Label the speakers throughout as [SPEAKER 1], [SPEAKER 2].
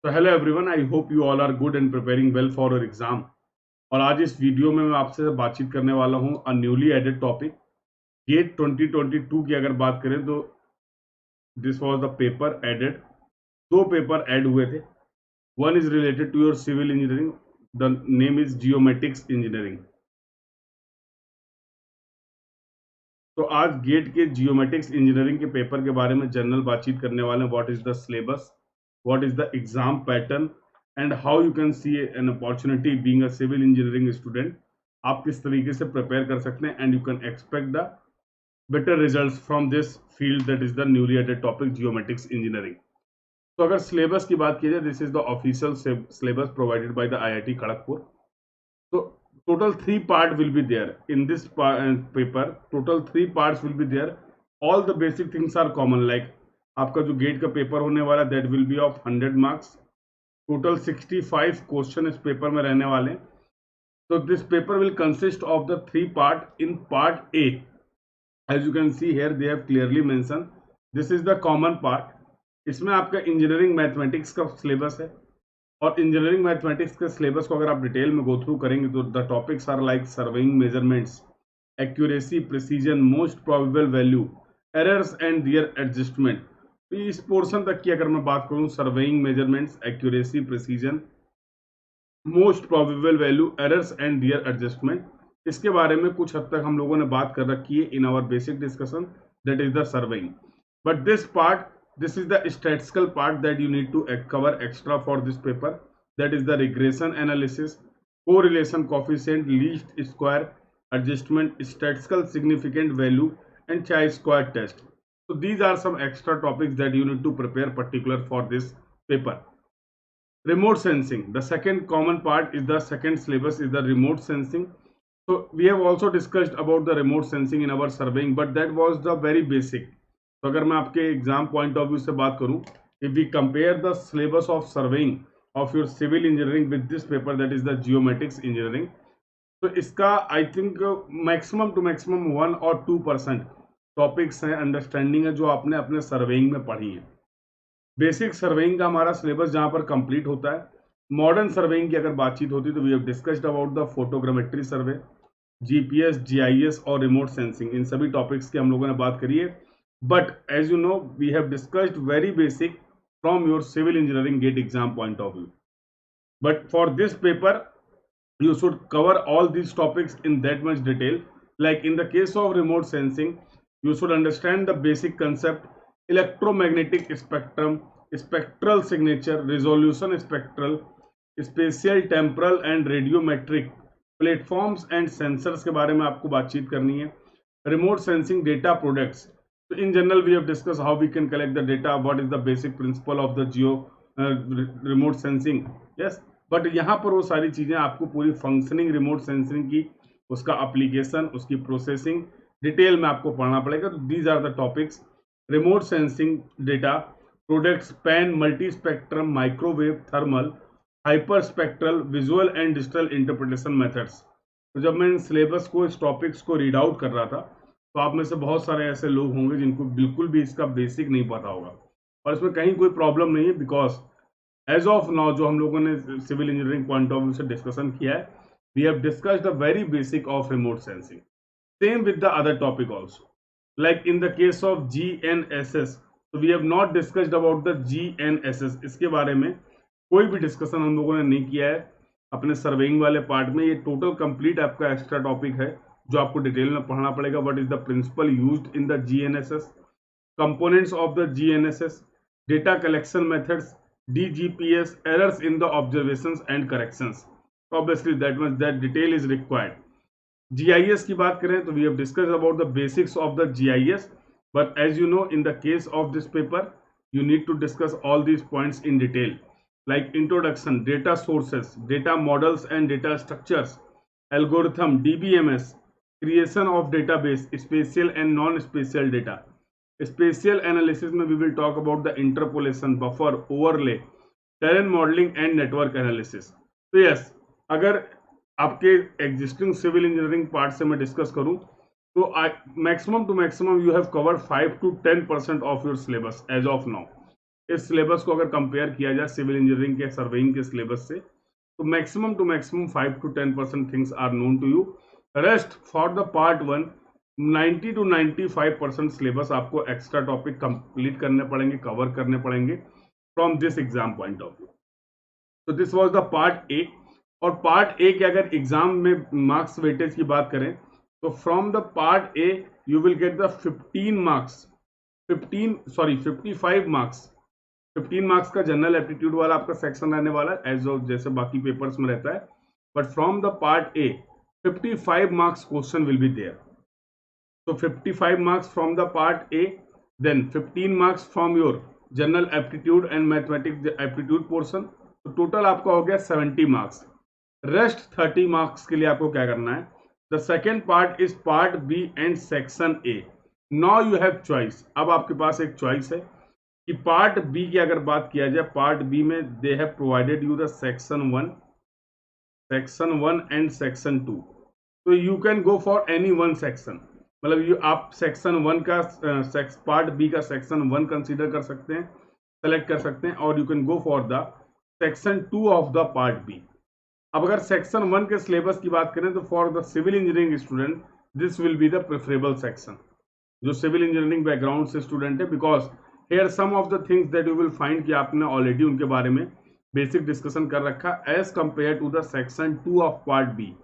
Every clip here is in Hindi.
[SPEAKER 1] तो hello everyone, I hope you all are good and preparing well for your exam. और आज इस वीडियो में मैं आपसे बातचीत करने वाला हूं a newly added topic GATE 2022 की। अगर बात करें तो this was the paper added. दो पेपर ऐड हुए थे। One is related to your civil engineering, the name is geomatics engineering. तो आज गेट के जियोमेटिक्स इंजीनियरिंग के पेपर के बारे में जनरल बातचीत करने वाले हैं। What is the syllabus, what is the exam pattern and how you can see an opportunity being a civil engineering student. आप किस तरीके से प्रिपेयर कर सकते हैं and you can expect the better results from this field that is the newly added topic geomatics engineering. तो अगर सिलेबस की बात की जाए, this is the official syllabus provided by the IIT Kharagpur. So total three part will be there in this paper. Total three parts will be there. All the basic things are common. Like आपका जो गेट का पेपर होने वाला that will be of 100 marks. Total 65 question इस पेपर में रहने वाले हैं. So this paper will consist of the three part. In part A, as you can see here, they have clearly mentioned this is the common part. इसमें आपका इंजीनियरिंग मैथमेटिक्स का सिलेबस है। और इंजीनियरिंग मैथमेटिक्स के सिलेबस को अगर आप डिटेल में गो थ्रू करेंगे तो the topics are like surveying measurements, accuracy, precision, most probable value, errors and their adjustment. तो इस पोर्शन तक की अगर मैं बात करूं, surveying measurements, accuracy, precision, most probable value, errors and their adjustment, इसके बारे में कुछ हद तक हम लोगों ने बात कर रखी है in our basic discussion, that is the surveying. But this part, this is the statistical part that you need to cover extra for this paper, that is the regression analysis, correlation coefficient, least square adjustment, statistical significant value and chi-square test. So these are some extra topics that you need to prepare particular for this paper. Remote sensing, the second common part is the second syllabus is the remote sensing. So we have also discussed about the remote sensing in our surveying, but that was the very basic. तो अगर मैं आपके एग्जाम पॉइंट ऑफ व्यू से बात करूं, if we compare the syllabus of surveying of your civil engineering with this paper that is the geomatics engineering, तो इसका I think maximum to maximum 1 और 2% टॉपिक्स हैं, अंडरस्टैंडिंग है जो आपने अपने सर्वेइंग में पढ़ी है। बेसिक सर्वेइंग का हमारा सिलेबस जहां पर कंप्लीट होता है। मॉडर्न सर्वेइंग की अगर बातचीत होती है तो we have discussed about the photogrammetry survey, GPS, GIS और रिमोट सेंसिंग। इन सभी टॉपिक्स की हम लोगों ने बात करी है। But as you know, we have discussed very basic from your civil engineering gate exam point of view. But for this paper, you should cover all these topics in that much detail. Like in the case of remote sensing, you should understand the basic concept, electromagnetic spectrum, spectral signature, resolution spectral, spatial, temporal and radiometric platforms and sensors के बारे में आपको बातचीत करनी है। Remote sensing data products. So in general, we have discussed how we can collect the data, what is the basic principle of the remote sensing. Yes, but यहाँ पर वो सारी चीजें आपको पूरी फंक्शनिंग रिमोट सेंसिंग की, उसका एप्लीकेशन, उसकी प्रोसेसिंग डिटेल में आपको पढ़ना पड़ेगा। तो these are the topics. Remote sensing data products, pan, multi spectrum, microwave, thermal, hyper spectral, visual and digital interpretation methods. तो जब मैं इन सिलेबस को, इस टॉपिक्स को रीड आउट कर रहा था, तो आप में से बहुत सारे ऐसे लोग होंगे जिनको बिल्कुल भी इसका बेसिक नहीं पता होगा। और इसमें कहीं कोई प्रॉब्लम नहीं है, बिकॉज एज ऑफ नाउ जो हम लोगों ने civil engineering point of view से डिस्कशन किया है, we have discussed the very basic of remote sensing. Same with the other topic also, like in the case of GNSS, तो we have not discussed about the GNSS। इसके बारे में कोई भी डिस्कशन हम लोगों ने नहीं किया है अपने सर्वेइंग वाले पार्ट में। ये टोटल कंप्लीट आपका एक्स्ट्रा टॉपिक है जो आपको डिटेल में पढ़ना पड़ेगा। What is the principle used in the GNSS, components of the GNSS, data collection methods, DGPS, errors in the observations and corrections. Obviously that detail is required. GIS की बात करें तो we have discussed about the basics of the GIS, but as you know in the case of this paper you need to discuss all these points in detail, like introduction, data sources, data models and data structures, algorithm, DBMS, creation of database, spatial and non-spatial data. Spatial analysis में we will talk about the interpolation, buffer, overlay, terrain modeling and network analysis. तो yes, अगर आपके एग्जिस्टिंग सिविल इंजीनियरिंग पार्ट से मैं डिस्कस करूं तो maximum to maximum you have covered 5 to 10% of your syllabus as of now. इस सिलेबस को अगर कंपेयर किया जाए सिविल इंजीनियरिंग के सर्वेइंग के सिलेबस से, तो maximum to maximum 5 to 10% things are known to you. Rest for the part 1 90 to 95% syllabus आपको एक्स्ट्रा टॉपिक कंप्लीट करने पड़ेंगे, कवर करने पड़ेंगे from this exam point of view. तो दिस वाज द पार्ट ए। और पार्ट ए के अगर एग्जाम में मार्क्स वेटेज की बात करें तो from the part A you will get the 55 marks 15 marks का जनरल एप्टीट्यूड वाला आपका सेक्शन रहने वाला है एज ऑफ जैसे बाकी पेपर्स में रहता है, but from the part A 55 marks question will be there. So 55 marks from the part A, then 15 marks from your general aptitude and mathematics aptitude portion. तो टोटल आपका हो गया 70 मार्क्स। रेस्ट 30 मार्क्स के लिए आपको क्या करना है? The second part is part B and section A. Now you have choice. अब आपके पास एक चॉइस है कि पार्ट बी की अगर बात किया जाए, पार्ट बी में they have provided you the section 1 and section 2। तो you can go for any one section, मतलब ये आप सेक्शन 1 का पार्ट बी का सेक्शन 1 कंसीडर कर सकते हैं, सेलेक्ट कर सकते हैं, और you can go for the section 2 of the part B. अब अगर सेक्शन 1 के सिलेबस की बात करें तो for the civil engineering student this will be the preferable section, जो सिविल इंजीनियरिंग बैकग्राउंड से स्टूडेंट है, because here some of the things that you will find कि आपने ऑलरेडी उनके बारे में बेसिक डिस्कशन कर रखा as compare to the section 2 of part B.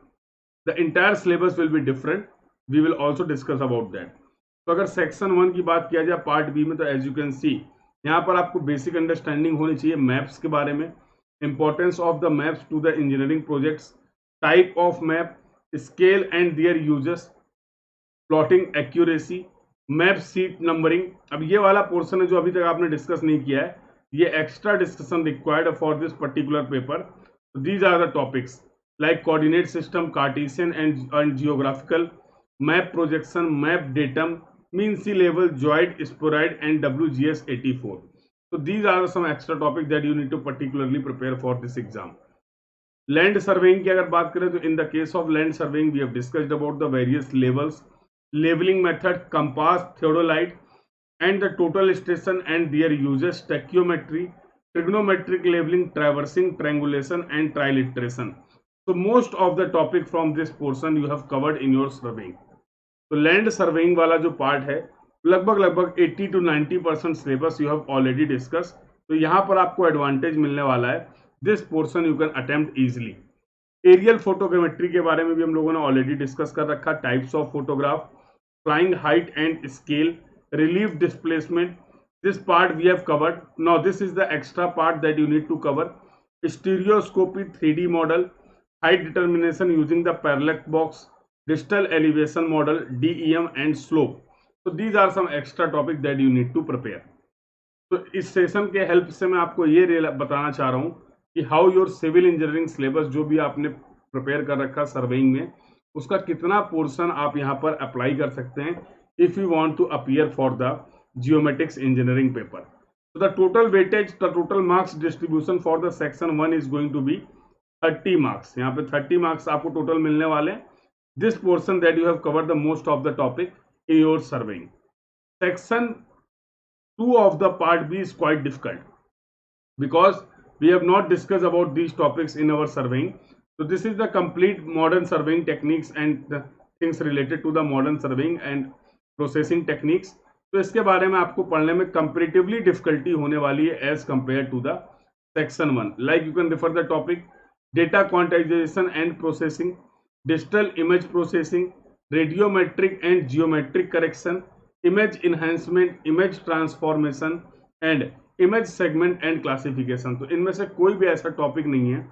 [SPEAKER 1] The entire syllabus will be different, we will also discuss about that. तो अगर सेक्शन 1 की बात किया जाए पार्ट बी में, तो एज यू कैन सी यहाँ पर आपको बेसिक अंडरस्टैंडिंग होनी चाहिए मैप्स के बारे में, importance of the maps to the engineering projects, type of map, scale and their uses, plotting accuracy, map sheet numbering. अब ये वाला पोर्शन है जो अभी तक आपने डिस्कस नहीं किया है, ये extra discussion required for this particular paper. These are the topics like coordinate system, Cartesian and geographical, map projection, map datum, mean sea level, geoid, spheroid and WGS 84. So these are some extra topics that you need to particularly prepare for this exam. Land surveying की अगर बात करें तो in the case of land surveying we have discussed about the various levels, leveling method, compass, theodolite and the total station and their uses, tachyometry, trigonometric leveling, traversing, triangulation and triliteration. So most of the topic from this portion you have covered in your surveying. तो लैंड सर्वेइंग वाला जो पार्ट है लगभग 80 to 90% syllabus you have already discuss. तो यहाँ पर आपको एडवांटेज मिलने वाला है, this portion you can attempt easily. Aerial photogrammetry के बारे में भी हम लोगों ने ऑलरेडी डिस्कस कर रखा, types of photograph, flying height and scale, relief displacement, this part we have covered. Now this is the extra part that you need to cover. Stereoscopy, 3D model, height determination using the parallax box, digital elevation model, DEM and slope. So these are some extra topics that you need to prepare. तो इस सेशन के हेल्प से मैं आपको ये बताना चाह रहा हूँ कि how your civil engineering syllabus जो भी आपने प्रिपेयर कर रखा सर्वेइंग में, उसका कितना पोर्शन आप यहाँ पर अप्लाई कर सकते हैं if you want to appear for the geomatics engineering paper. तो the total weightage, the total marks distribution for the section 1 is going to be 30 marks. यहाँ पे 30 मार्क्स आपको टोटल मिलने वाले। This portion that you have covered the most of the topic in your surveying. Section 2 of the part B is quite difficult because we have not discuss about these topics in our surveying. So this is the complete modern surveying techniques and the things related to the modern surveying and processing techniques. तो इसके बारे में आपको पढ़ने में comparatively difficulty होने वाली है as compared to the section 1. Like you can refer the topic data quantization and processing, digital image processing, radiometric and geometric correction, image enhancement, image transformation and image segment and classification. तो इनमें से कोई भी ऐसा टॉपिक नहीं है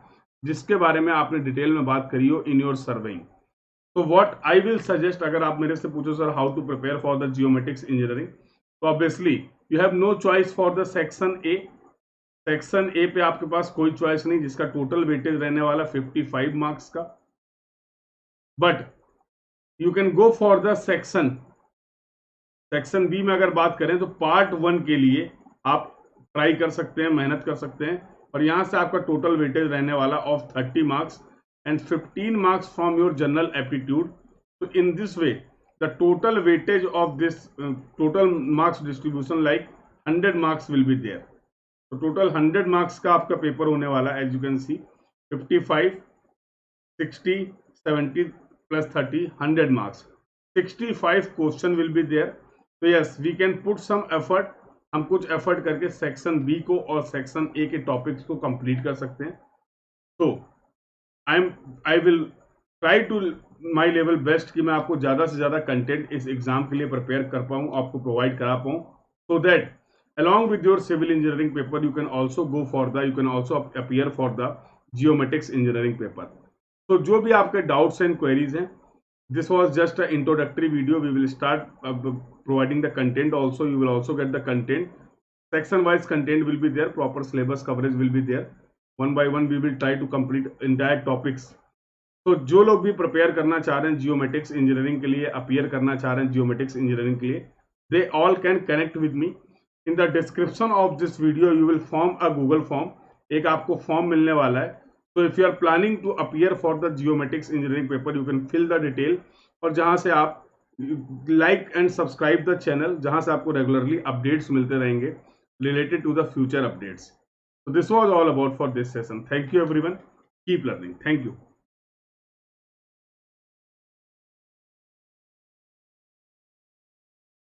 [SPEAKER 1] जिसके बारे में आपने डिटेल में बात करी हो इन योर सर्वेइंग। तो व्हाट आई विल सजेस्ट, अगर आप मेरे से पूछो sir how to prepare for the geomatics engineering, तो obviously you have no choice for the section A. Section A पे आपके पास कोई चॉइस नहीं, जिसका टोटल वेटेज रहने वाला 55 मार्क्स का। But you can go for the section B में अगर बात करें तो पार्ट 1 के लिए आप ट्राई कर सकते हैं, मेहनत कर सकते हैं, और यहां से आपका टोटल वेटेज रहने वाला of 30 marks and 15 marks from your general aptitude. तो in this way the total weightage of this total marks distribution like 100 marks will be there. तो टोटल 100 मार्क्स का आपका पेपर होने वाला है। As you can see 55, 60, 70 plus 30, 100 marks, 65 question will be there. तो yes, we can put some effort, हम कुछ एफर्ट करके सेक्शन बी को और सेक्शन ए के टॉपिक्स को कंप्लीट कर सकते हैं। तो I will try to my level best कि मैं आपको ज़्यादा से ज़्यादा कंटेंट इस एग्जाम के लिए प्रिपेयर कर पाऊँ, आपको प्रोवाइड करा पाऊँ, so that along with your civil engineering paper you can also appear for the geomatics engineering paper. So जो भी आपके doubts and queries हैं, this was just an introductory video. We will start providing the content also. You will also get the content. Section wise content will be there. Proper syllabus coverage will be there. One by one we will try to complete entire topics. तो जो लोग भी प्रिपेयर करना चाह रहे हैं जियोमेटिक्स इंजीनियरिंग के लिए, अपियर करना चाह रहे हैं जियोमेटिक्स इंजीनियरिंग के लिए, they all can connect with me. In the description of this video you will form a Google form, एक आपको फॉर्म मिलने वाला है। तो if you are planning to appear for the geomatics engineering paper you can fill the detail, और जहां से आप like and subscribe the channel, जहां से आपको रेगुलरली अपडेट्स मिलते रहेंगे related to the future updates. So this was all about for this session. Thank you everyone. Keep learning. Thank you.